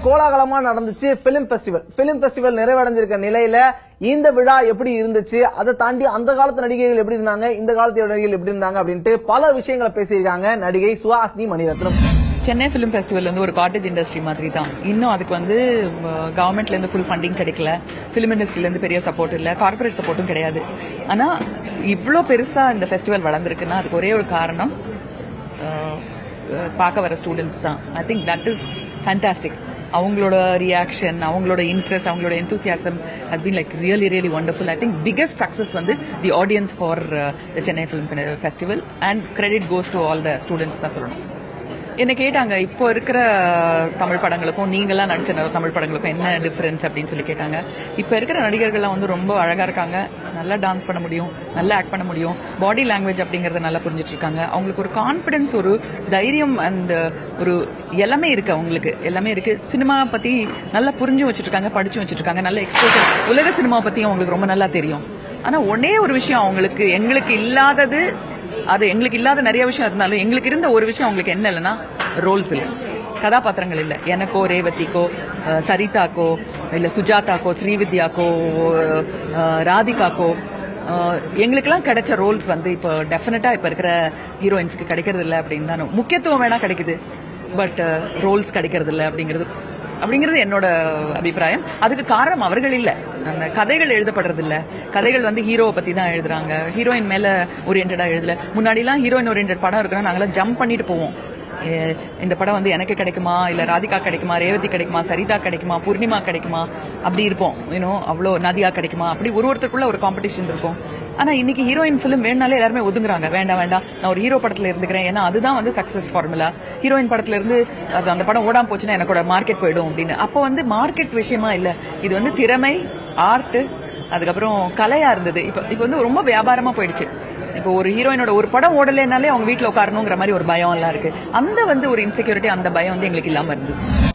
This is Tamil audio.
கோலாகலமா நடந்துச்சு பிலிம் பெஸ்டிவல் நிறைவடைஞ்சிருக்க நிலையில இந்த விழா எப்படி இருந்துச்சு, அதை தாண்டி அந்த காலத்து நடிகைகள் எப்படி இருந்தாங்க, இந்த காலத்து நடிகைகள் எப்படி இருந்தாங்க அப்படின்ட்டு பல விஷயங்களை பேசியிருக்காங்க நடிகை சுஹாசினி மணிரத்னம். சென்னை பிலிம் ஃபெஸ்டிவல் வந்து ஒரு காட்டேஜ் இண்டஸ்ட்ரி மாதிரி தான். இன்னும் அதுக்கு வந்து கவர்மெண்ட்ல இருந்து ஃபுல் ஃபண்டிங் கிடைக்கல, பிலிம் இண்டஸ்ட்ரியில இருந்து பெரிய சப்போர்ட் இல்ல, கார்பரேட் சப்போர்ட்டும் கிடையாது. ஆனா இவ்ளோ பெருசா இந்த ஃபெஸ்டிவல் வளர்ந்துருக்குன்னா அதுக்கு ஒரே ஒரு காரணம் பார்க்க வர ஸ்டூடெண்ட்ஸ் தான். I think that is fantastic. அவங்களோட ரியாக்ஷன், அவங்களோட இன்ட்ரெஸ்ட், அவங்களோட enthusiasm has been like really wonderful. I think biggest success வந்து the audience for the Chennai Film Festival and credit goes to all the students தான் சொல்லணும். என்ன கேட்டாங்க இப்போ இருக்கிற தமிழ் படங்களுக்கும் நீங்களாம் நடிச்ச தமிழ் படங்களுக்கும் என்ன டிஃபரன்ஸ் அப்படின்னு சொல்லி கேட்டாங்க. இப்போ இருக்கிற நடிகர்கள்லாம் வந்து ரொம்ப அழகா இருக்காங்க, நல்லா டான்ஸ் பண்ண முடியும், நல்லா ஆக்ட் பண்ண முடியும், பாடி லாங்குவேஜ் அப்படிங்கறத நல்லா புரிஞ்சிட்டு இருக்காங்க. அவங்களுக்கு ஒரு கான்பிடன்ஸ், ஒரு தைரியம் அண்ட் ஒரு எல்லாமே இருக்கு. அவங்களுக்கு எல்லாமே இருக்கு. சினிமா பத்தி நல்லா புரிஞ்சு வச்சிட்டு இருக்காங்க, படிச்சு வச்சிட்டு இருக்காங்க, நல்ல எக்ஸ்போசர். உலக சினிமா பத்தி அவங்களுக்கு ரொம்ப நல்லா தெரியும். ஆனா ஒன்னே ஒரு விஷயம் அவங்களுக்கு எங்களுக்கு இல்லாதது, அது எங்களுக்கு இல்லாத நிறைய விஷயம் இருந்தாலும் எங்களுக்கு இருந்த ஒரு விஷயம் அவங்களுக்கு என்ன இல்லைன்னா ரோல்ஸ் இல்லை, கதாபாத்திரங்கள் இல்லை. எனக்கோ, ரேவதிக்கோ, சரிதாக்கோ, இல்ல சுஜாதாக்கோ, ஸ்ரீவித்யாக்கோ, ராதிகாக்கோ எங்களுக்கெல்லாம் கிடைச்ச ரோல்ஸ் வந்து இப்போ டெஃபினட்டா இப்ப இருக்கிற ஹீரோயின்ஸ்க்கு கிடைக்கிறது இல்லை அப்படின்னு தான். முக்கியத்துவம் வேணா கிடைக்குது, பட் ரோல்ஸ் கிடைக்கிறது இல்லை அப்படிங்கிறது என்னோட அபிப்பிராயம். அதுக்கு காரணம் அவர்கள் இல்ல, அந்த கதைகள் எழுதப்படுறது இல்ல. கதைகள் வந்து ஹீரோவை பத்தி தான் எழுதுறாங்க, ஹீரோயின் மேல ஓரியன்டா எழுதல. முன்னாடி எல்லாம் ஹீரோயின் ஓரியன்ட் படம் இருக்குன்னா நாங்களாம் ஜம்ப் பண்ணிட்டு போவோம். இந்த படம் வந்து எனக்கு கிடைக்குமா, இல்ல ராதிகா கிடைக்குமா, ரேவதி கிடைக்குமா, சரிதா கிடைக்குமா, பூர்ணிமா கிடைக்குமா, அப்படி இருப்போம். அவ்வளோ நதியா கிடைக்குமா, அப்படி ஒருத்தருக்குள்ள ஒரு காம்படிஷன் இருக்கும். ஆனா இன்னைக்கு ஹீரோயின் பிலிம் வேணாலே எல்லாருமே ஒதுங்குறாங்க. வேண்டாம் நான் ஒரு ஹீரோ படத்துல இருந்துக்கிறேன், ஏன்னா அதுதான் வந்து சக்சஸ் ஃபார்முலா. ஹீரோயின் படத்துல இருந்து அந்த படம் ஓடாம போச்சுன்னா எனக்கோட மார்க்கெட் போயிடும் அப்படின்னு. அப்போ வந்து மார்க்கெட் விஷயமா இல்ல, இது வந்து திறமை, ஆர்ட், அதுக்கப்புறம் கலையா இருந்தது. இப்ப வந்து ரொம்ப வியாபாரமா போயிடுச்சு. இப்போ ஒரு ஹீரோயினோட ஒரு படம் ஓடலைனாலே அவங்க வீட்டுல உட்காரணுங்கிற மாதிரி ஒரு பயம் எல்லாம் இருக்கு. அந்த வந்து ஒரு இன்செக்யூரிட்டி, அந்த பயம் வந்து எங்களுக்கு இல்லாம இருந்தது.